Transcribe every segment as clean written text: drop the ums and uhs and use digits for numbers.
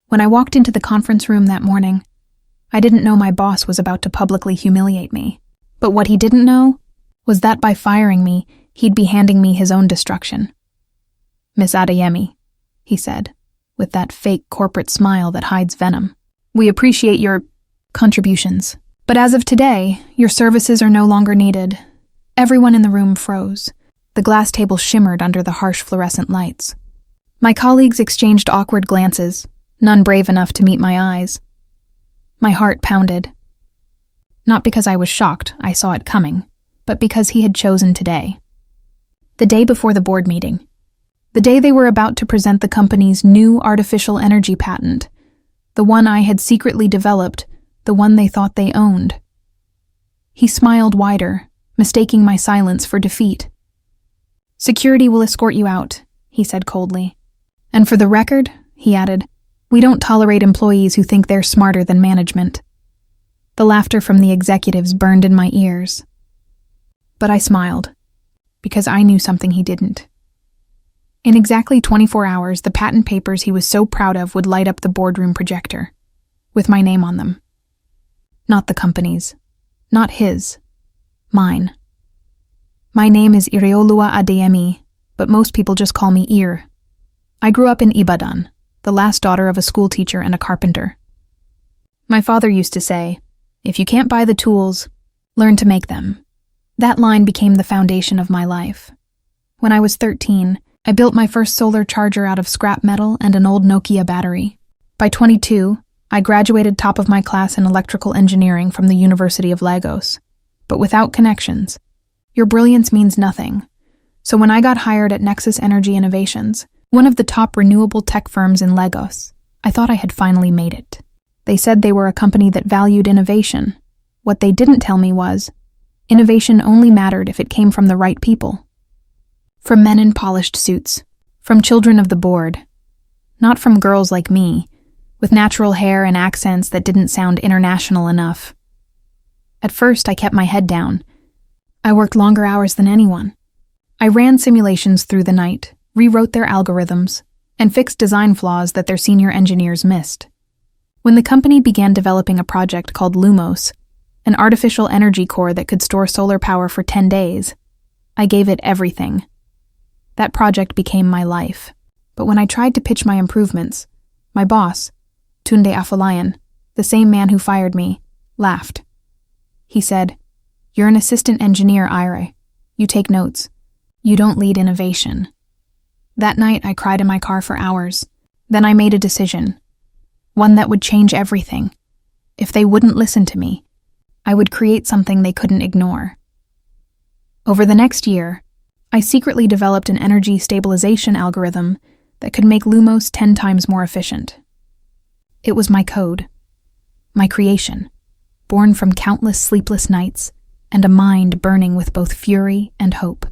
When I walked into the conference room that morning, I didn't know my boss was about to publicly humiliate me. But what he didn't know was that by firing me, he'd be handing me his own destruction. "Miss Adeyemi," he said, with that fake corporate smile that hides venom, "we appreciate your contributions. But as of today, your services are no longer needed." Everyone in the room froze. The glass table shimmered under the harsh fluorescent lights. My colleagues exchanged awkward glances, none brave enough to meet my eyes. My heart pounded. Not because I was shocked, I saw it coming, but because he had chosen today. The day before the board meeting. The day they were about to present the company's new artificial energy patent, the one I had secretly developed, the one they thought they owned. He smiled wider, mistaking my silence for defeat. "Security will escort you out," he said coldly. "And for the record," he added, "we don't tolerate employees who think they're smarter than management." The laughter from the executives burned in my ears. But I smiled, because I knew something he didn't. In exactly 24 hours, the patent papers he was so proud of would light up the boardroom projector, with my name on them. Not the company's, not his, mine. My name is Iriolua Adeyemi, but most people just call me Ir. I grew up in Ibadan, the last daughter of a schoolteacher and a carpenter. My father used to say, "If you can't buy the tools, learn to make them." That line became the foundation of my life. When I was 13, I built my first solar charger out of scrap metal and an old Nokia battery. By 22, I graduated top of my class in electrical engineering from the University of Lagos. But without connections, your brilliance means nothing. So when I got hired at Nexus Energy Innovations, one of the top renewable tech firms in Lagos, I thought I had finally made it. They said they were a company that valued innovation. What they didn't tell me was, innovation only mattered if it came from the right people. From men in polished suits, from children of the board, not from girls like me, with natural hair and accents that didn't sound international enough. At first, I kept my head down. I worked longer hours than anyone. I ran simulations through the night, rewrote their algorithms, and fixed design flaws that their senior engineers missed. When the company began developing a project called Lumos, an artificial energy core that could store solar power for 10 days, I gave it everything. That project became my life. But when I tried to pitch my improvements, my boss, Tunde Afolayan, the same man who fired me, laughed. He said, "You're an assistant engineer, Ire. You take notes. You don't lead innovation." That night, I cried in my car for hours. Then I made a decision, one that would change everything. If they wouldn't listen to me, I would create something they couldn't ignore. Over the next year, I secretly developed an energy stabilization algorithm that could make Lumos 10 times more efficient. It was my code, my creation, born from countless sleepless nights and a mind burning with both fury and hope.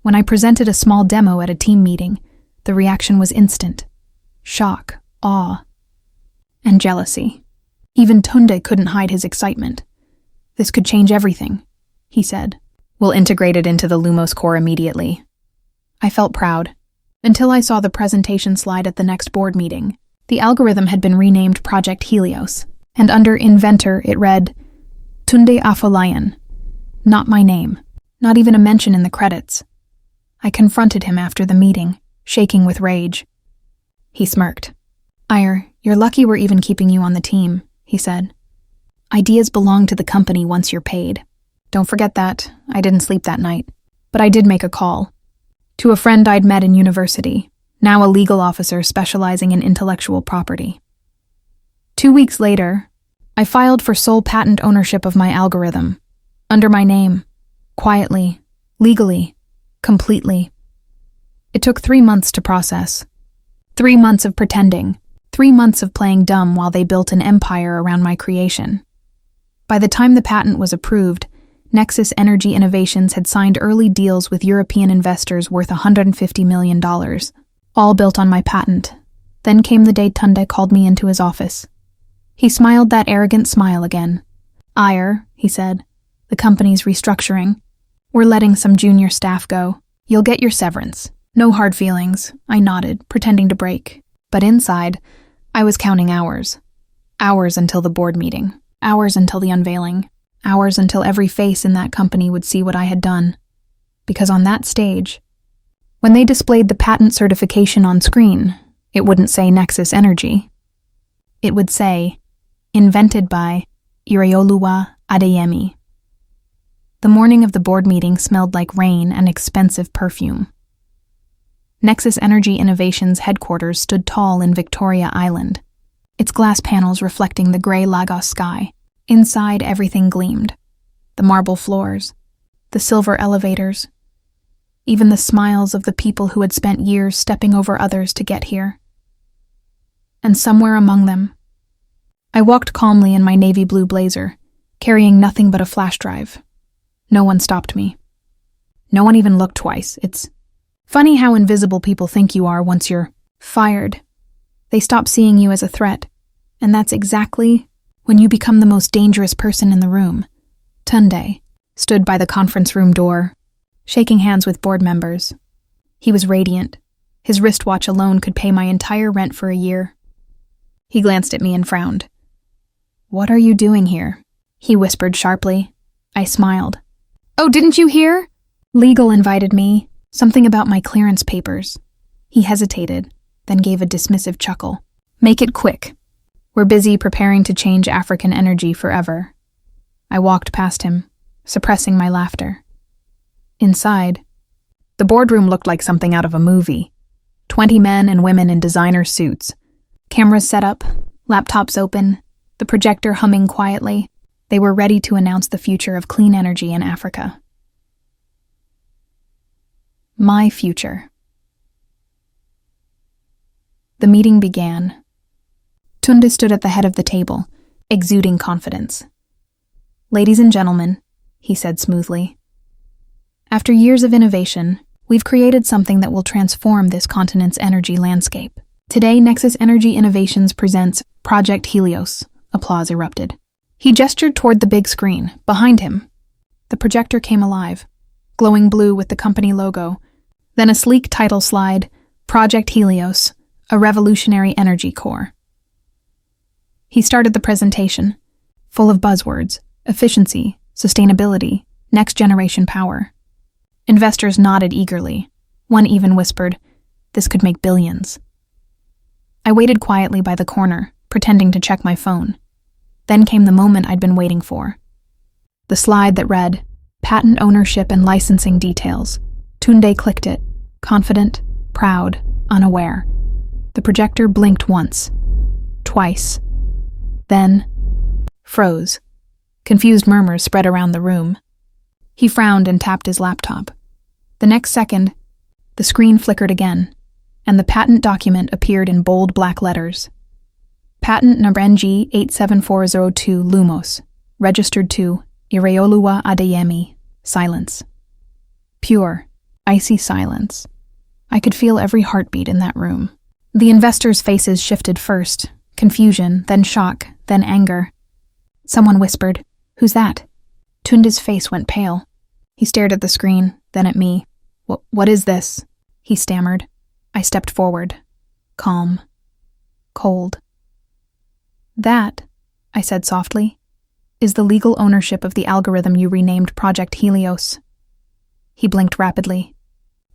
When I presented a small demo at a team meeting, the reaction was instant. Shock, awe, and jealousy. Even Tunde couldn't hide his excitement. "This could change everything," he said. "We'll integrate it into the Lumos core immediately." I felt proud, until I saw the presentation slide at the next board meeting. The algorithm had been renamed Project Helios, and under Inventor it read, Tunde Afolayan. Not my name, not even a mention in the credits. I confronted him after the meeting, shaking with rage. He smirked. "Ire, you're lucky we're even keeping you on the team," he said. "Ideas belong to the company once you're paid." Don't forget that. I didn't sleep that night. But I did make a call. To a friend I'd met in university, now a legal officer specializing in intellectual property. 2 weeks later, I filed for sole patent ownership of my algorithm, under my name, quietly, legally, completely. It took 3 months to process. 3 months of pretending, 3 months of playing dumb while they built an empire around my creation. By the time the patent was approved, Nexus Energy Innovations had signed early deals with European investors worth $150 million, all built on my patent. Then came the day Tunde called me into his office. He smiled that arrogant smile again. "Ire," he said, "the company's restructuring. We're letting some junior staff go. You'll get your severance. No hard feelings." I nodded, pretending to break. But inside, I was counting hours. Hours until the board meeting. Hours until the unveiling. Hours until every face in that company would see what I had done. Because on that stage, when they displayed the patent certification on screen, it wouldn't say Nexus Energy. It would say, invented by Irioluwa Adeyemi. The morning of the board meeting smelled like rain and expensive perfume. Nexus Energy Innovations headquarters stood tall in Victoria Island, its glass panels reflecting the gray Lagos sky. Inside, everything gleamed. The marble floors, the silver elevators, even the smiles of the people who had spent years stepping over others to get here. And somewhere among them, I walked calmly in my navy blue blazer, carrying nothing but a flash drive. No one stopped me. No one even looked twice. It's funny how invisible people think you are once you're fired. They stop seeing you as a threat, and that's exactly when you become the most dangerous person in the room. Tunde stood by the conference room door, shaking hands with board members. He was radiant. His wristwatch alone could pay my entire rent for a year. He glanced at me and frowned. "What are you doing here?" he whispered sharply. I smiled. "Oh, didn't you hear? Legal invited me. Something about my clearance papers." He hesitated, then gave a dismissive chuckle. "Make it quick. We're busy preparing to change African energy forever." I walked past him, suppressing my laughter. Inside, the boardroom looked like something out of a movie. 20 men and women in designer suits. Cameras set up, laptops open, the projector humming quietly. They were ready to announce the future of clean energy in Africa. My future. The meeting began. Tunde stood at the head of the table, exuding confidence. "Ladies and gentlemen," he said smoothly, "after years of innovation, we've created something that will transform this continent's energy landscape. Today, Nexus Energy Innovations presents Project Helios." Applause erupted. He gestured toward the big screen, behind him. The projector came alive, glowing blue with the company logo, then a sleek title slide, Project Helios, a revolutionary energy core. He started the presentation, full of buzzwords: efficiency, sustainability, next-generation power. Investors nodded eagerly. One even whispered, "This could make billions." I waited quietly by the corner, pretending to check my phone. Then came the moment I'd been waiting for. The slide that read, "Patent ownership and licensing details." Tunde clicked it, confident, proud, unaware. The projector blinked once, twice, then froze. Confused murmurs spread around the room. He frowned and tapped his laptop. The next second, the screen flickered again, and the patent document appeared in bold black letters. Patent number NG 87402 Lumos, registered to Irioluwa Adeyemi. Silence. Pure, icy silence. I could feel every heartbeat in that room. The investors' faces shifted first, confusion, then shock, then anger. Someone whispered, "Who's that?" Tunde's face went pale. He stared at the screen, then at me. What is this?" he stammered. I stepped forward. Calm. Cold. "That," I said softly, "is the legal ownership of the algorithm you renamed Project Helios." He blinked rapidly.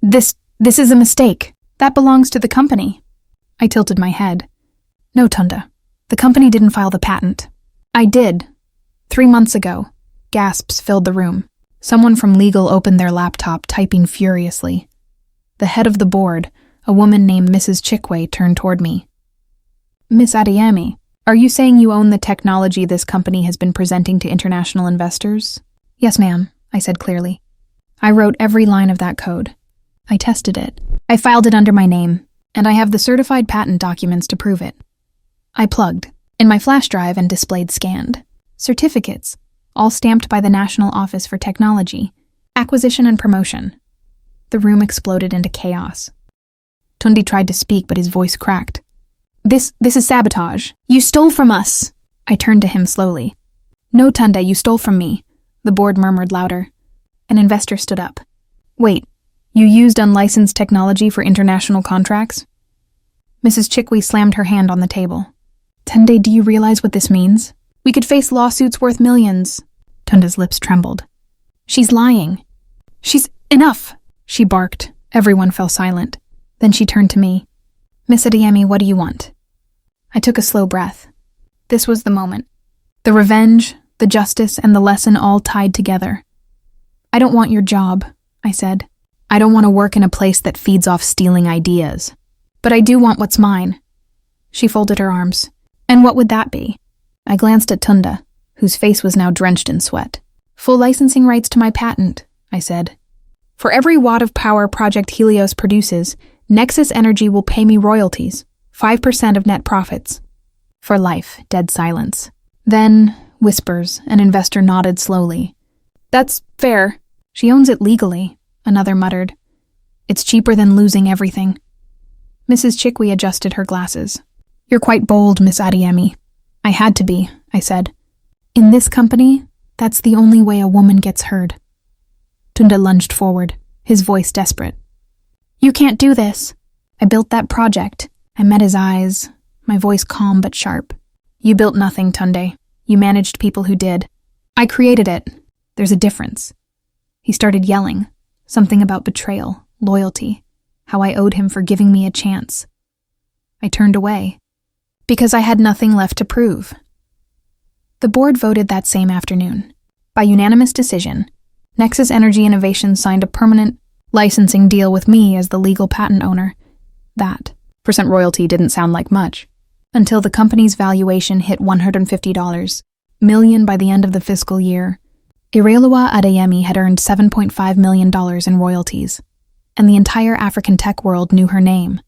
This is a mistake. That belongs to the company." I tilted my head. "No, Tunde. The company didn't file the patent." "I did. 3 months ago." Gasps filled the room. Someone from legal opened their laptop, typing furiously. The head of the board, a woman named Mrs. Chikwe, turned toward me. "Miss Adeyemi, are you saying you own the technology this company has been presenting to international investors?" "Yes, ma'am," I said clearly. "I wrote every line of that code. I tested it. I filed it under my name, and I have the certified patent documents to prove it." I plugged in my flash drive and displayed scanned certificates, all stamped by the National Office for Technology, Acquisition and Promotion. The room exploded into chaos. Tunde tried to speak, but his voice cracked. This is sabotage. You stole from us." I turned to him slowly. "No, Tunde, you stole from me," the board murmured louder. An investor stood up. "Wait, you used unlicensed technology for international contracts?" Mrs. Chikwe slammed her hand on the table. Tunde, do you realize what this means? We could face lawsuits worth millions. Tunde's lips trembled. She's lying. Enough, she barked. Everyone fell silent. Then she turned to me. Miss Adeyemi, what do you want? I took a slow breath. This was the moment. The revenge, the justice, and the lesson all tied together. I don't want your job, I said. I don't want to work in a place that feeds off stealing ideas. But I do want what's mine. She folded her arms. And what would that be? I glanced at Tunde, whose face was now drenched in sweat. Full licensing rights to my patent, I said. For every watt of power Project Helios produces, Nexus Energy will pay me royalties, 5% of net profits. For life, dead silence. Then, whispers, an investor nodded slowly. That's fair. She owns it legally, another muttered. It's cheaper than losing everything. Mrs. Chikwi adjusted her glasses. You're quite bold, Miss Adeyemi. I had to be, I said. In this company, that's the only way a woman gets heard. Tunde lunged forward, his voice desperate. You can't do this. I built that project. I met his eyes, my voice calm but sharp. You built nothing, Tunde. You managed people who did. I created it. There's a difference. He started yelling, something about betrayal, loyalty, how I owed him for giving me a chance. I turned away, because I had nothing left to prove. The board voted that same afternoon. By unanimous decision, Nexus Energy Innovations signed a permanent licensing deal with me as the legal patent owner. That % royalty didn't sound like much, until the company's valuation hit $150 million by the end of the fiscal year. Ireluwa Adeyemi had earned $7.5 million in royalties, and the entire African tech world knew her name.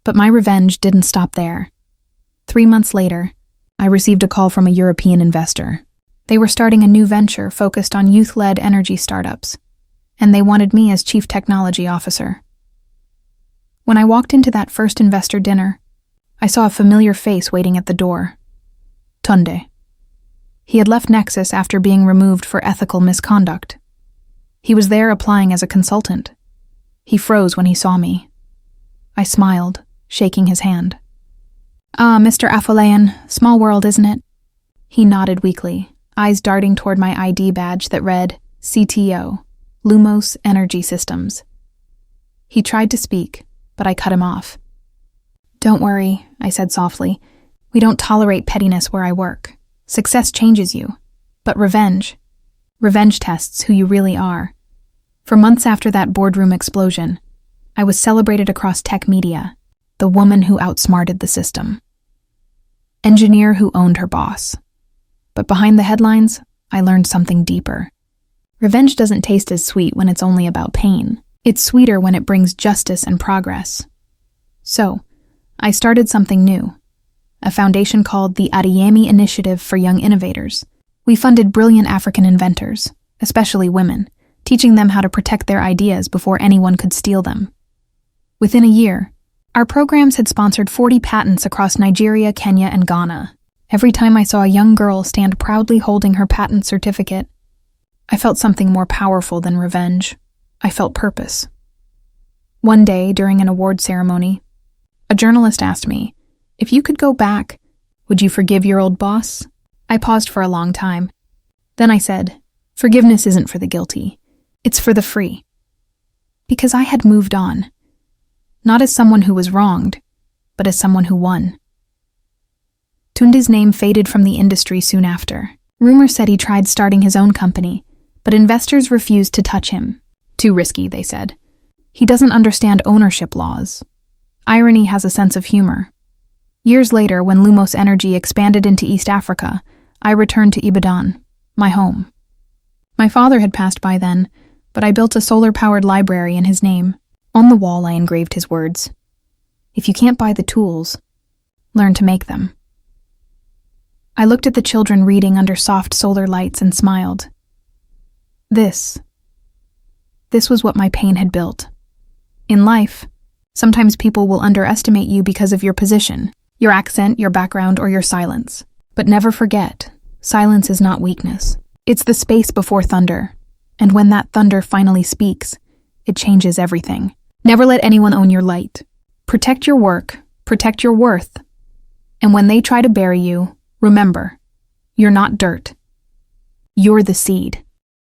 But my revenge didn't stop there. 3 months later, I received a call from a European investor. They were starting a new venture focused on youth-led energy startups, and they wanted me as chief technology officer. When I walked into that first investor dinner, I saw a familiar face waiting at the door. Tunde. He had left Nexus after being removed for ethical misconduct. He was there applying as a consultant. He froze when he saw me. I smiled, shaking his hand. Ah, Mr. Afolayan, small world, isn't it? He nodded weakly, eyes darting toward my ID badge that read CTO, Lumos Energy Systems. He tried to speak, but I cut him off. Don't worry, I said softly. We don't tolerate pettiness where I work. Success changes you, but revenge tests who you really are. For months after that boardroom explosion, I was celebrated across tech media, the woman who outsmarted the system. Engineer who owned her boss. But behind the headlines, I learned something deeper. Revenge doesn't taste as sweet when it's only about pain. It's sweeter when it brings justice and progress. So, I started something new. A foundation called the Adeyemi Initiative for Young Innovators. We funded brilliant African inventors, especially women, teaching them how to protect their ideas before anyone could steal them. Within a year, our programs had sponsored 40 patents across Nigeria, Kenya, and Ghana. Every time I saw a young girl stand proudly holding her patent certificate, I felt something more powerful than revenge. I felt purpose. One day, during an award ceremony, a journalist asked me, if you could go back, would you forgive your old boss? I paused for a long time. Then I said, forgiveness isn't for the guilty. It's for the free. Because I had moved on. Not as someone who was wronged, but as someone who won. Tunde's name faded from the industry soon after. Rumors said he tried starting his own company, but investors refused to touch him. Too risky, they said. He doesn't understand ownership laws. Irony has a sense of humor. Years later, when Lumos Energy expanded into East Africa, I returned to Ibadan, my home. My father had passed by then, but I built a solar-powered library in his name. On the wall, I engraved his words. If you can't buy the tools, learn to make them. I looked at the children reading under soft solar lights and smiled. This was what my pain had built. In life, sometimes people will underestimate you because of your position, your accent, your background, or your silence. But never forget, silence is not weakness. It's the space before thunder. And when that thunder finally speaks, it changes everything. Never let anyone own your light. Protect your work, protect your worth. And when they try to bury you, remember, you're not dirt. You're the seed.